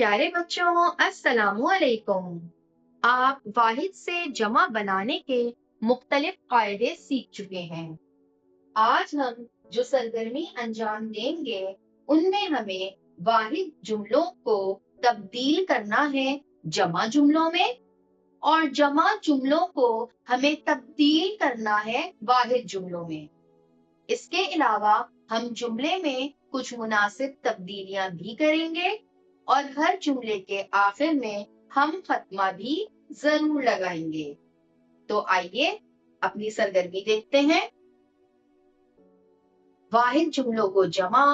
प्यारे बच्चों, अस्सलामु अलैकुम। आप वाहिद से जमा बनाने के मुख्तलिफ कायदे सीख चुके हैं। आज हम जो सरगर्मी अंजाम देंगे उनमें हमें वाहिद जुमलों को तब्दील करना है जमा जुमलों में, और जमा जुमलों को हमें तब्दील करना है वाहिद जुमलों में। इसके अलावा हम जुमले में कुछ मुनासिब तब्दीलियां भी करेंगे और हर जुमले के आखिर में हम खत्मा भी जरूर लगाएंगे। तो आइए अपनी सरगर्मी देखते हैं। वाहिद जुमलों को जमा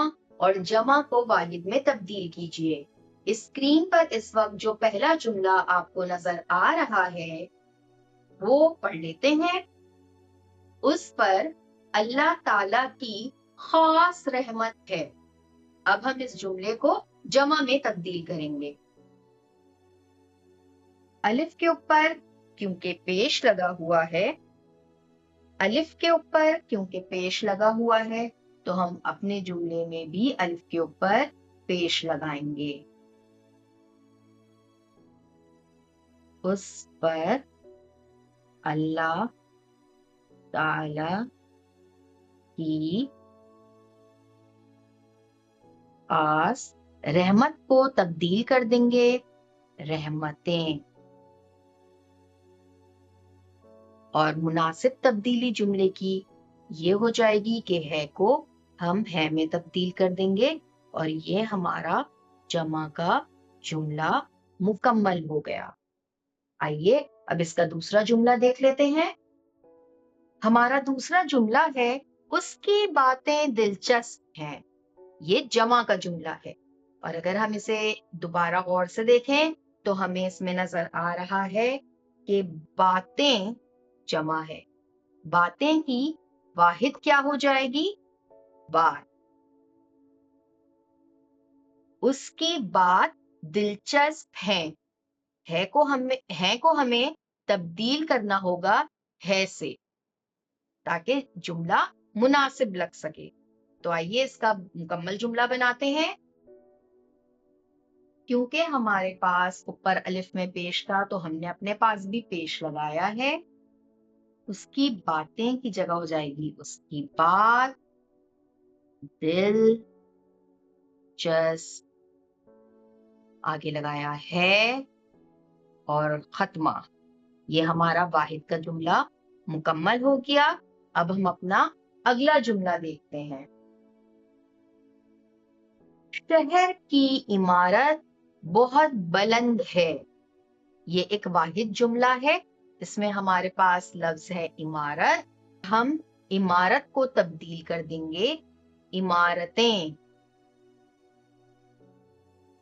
और जमा को वाहिद में तब्दील कीजिए। स्क्रीन पर इस वक्त जो पहला जुमला आपको नजर आ रहा है वो पढ़ लेते हैं। उस पर अल्लाह ताला की खास रहमत है। अब हम इस जुमले को जमा में तब्दील करेंगे। अलिफ के ऊपर क्योंकि पेश लगा हुआ है, अलिफ के ऊपर क्योंकि पेश लगा हुआ है तो हम अपने जुमले में भी अलिफ के ऊपर पेश लगाएंगे। उस पर अल्लाह ताला की खास रहमत को तब्दील कर देंगे रहमतें। और मुनासिब तब्दीली जुमले की ये हो जाएगी कि है को हम है में तब्दील कर देंगे और ये हमारा जमा का जुमला मुकम्मल हो गया। आइए अब इसका दूसरा जुमला देख लेते हैं। हमारा दूसरा जुमला है उसकी बातें दिलचस्प हैं। ये जमा का जुमला है और अगर हम इसे दोबारा गौर से देखें तो हमें इसमें नजर आ रहा है कि बातें जमा है। बातें की वाहिद क्या हो जाएगी? बात। उसकी बात दिलचस्प है को हमें तब्दील करना होगा है से, ताकि जुमला मुनासिब लग सके। तो आइए इसका मुकम्मल जुमला बनाते हैं। क्योंकि हमारे पास ऊपर अलिफ में पेश था तो हमने अपने पास भी पेश लगाया है। उसकी बातें की जगह हो जाएगी उसकी बात दिलचस्प। आगे लगाया है और खत्मा। ये हमारा वाहिद का जुमला मुकम्मल हो गया। अब हम अपना अगला जुमला देखते हैं। शहर की इमारत बहुत बुलंद है। ये एक वाहिद जुमला है। इसमें हमारे पास लफ्ज है इमारत। हम इमारत को तब्दील कर देंगे इमारतें।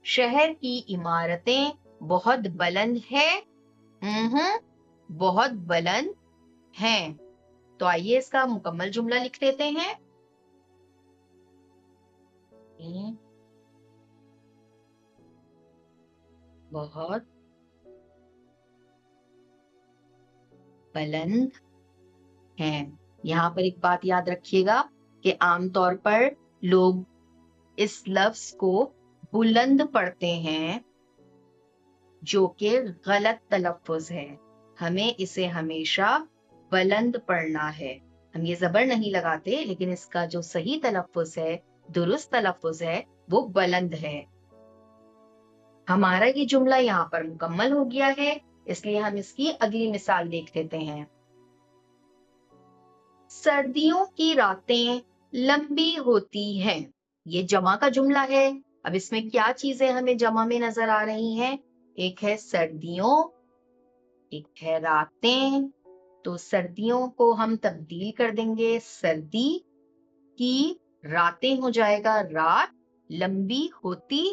शहर की इमारतें बहुत बुलंद है। बहुत बुलंद हैं। तो आइए इसका मुकम्मल जुमला लिख लेते हैं। बहुत बुलंद हैं। यहाँ पर एक बात याद रखिएगा कि आमतौर पर लोग इस लफ्ज को बुलंद पढ़ते हैं, जो कि गलत तलफ्फुज है। हमें इसे हमेशा बुलंद पढ़ना है। हम ये जबर नहीं लगाते, लेकिन इसका जो सही तलफ्फुज है, दुरुस्त तलफ्फुज है, वो बुलंद है। हमारा ये जुमला यहाँ पर मुकम्मल हो गया है, इसलिए हम इसकी अगली मिसाल देख लेते हैं। सर्दियों की रातें लंबी होती हैं। ये जमा का जुमला है। अब इसमें क्या चीजें हमें जमा में नजर आ रही हैं? एक है सर्दियों, एक है रातें। तो सर्दियों को हम तब्दील कर देंगे सर्दी की, रातें हो जाएगा रात, लंबी होती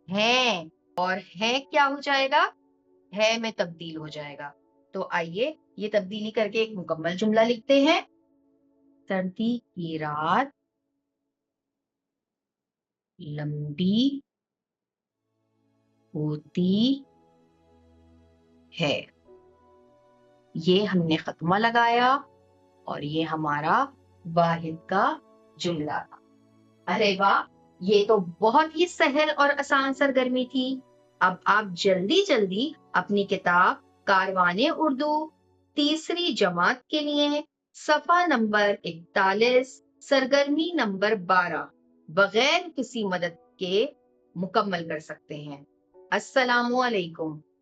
हैं और है क्या हो जाएगा? है में तब्दील हो जाएगा। तो आइए ये तब्दीली करके एक मुकम्मल जुमला लिखते हैं। सर्दी की रात लंबी होती है। ये हमने खत्मा लगाया और ये हमारा वाहिद का जुमला था। अरे वाह, یہ تو بہت ہی سہل اور آسان سرگرمی تھی۔ اب آپ جلدی جلدی اپنی کتاب کاروان اردو تیسری جماعت کے لیے صفحہ نمبر 41 سرگرمی نمبر 12 بغیر کسی مدد کے مکمل کر سکتے ہیں۔ السلام علیکم۔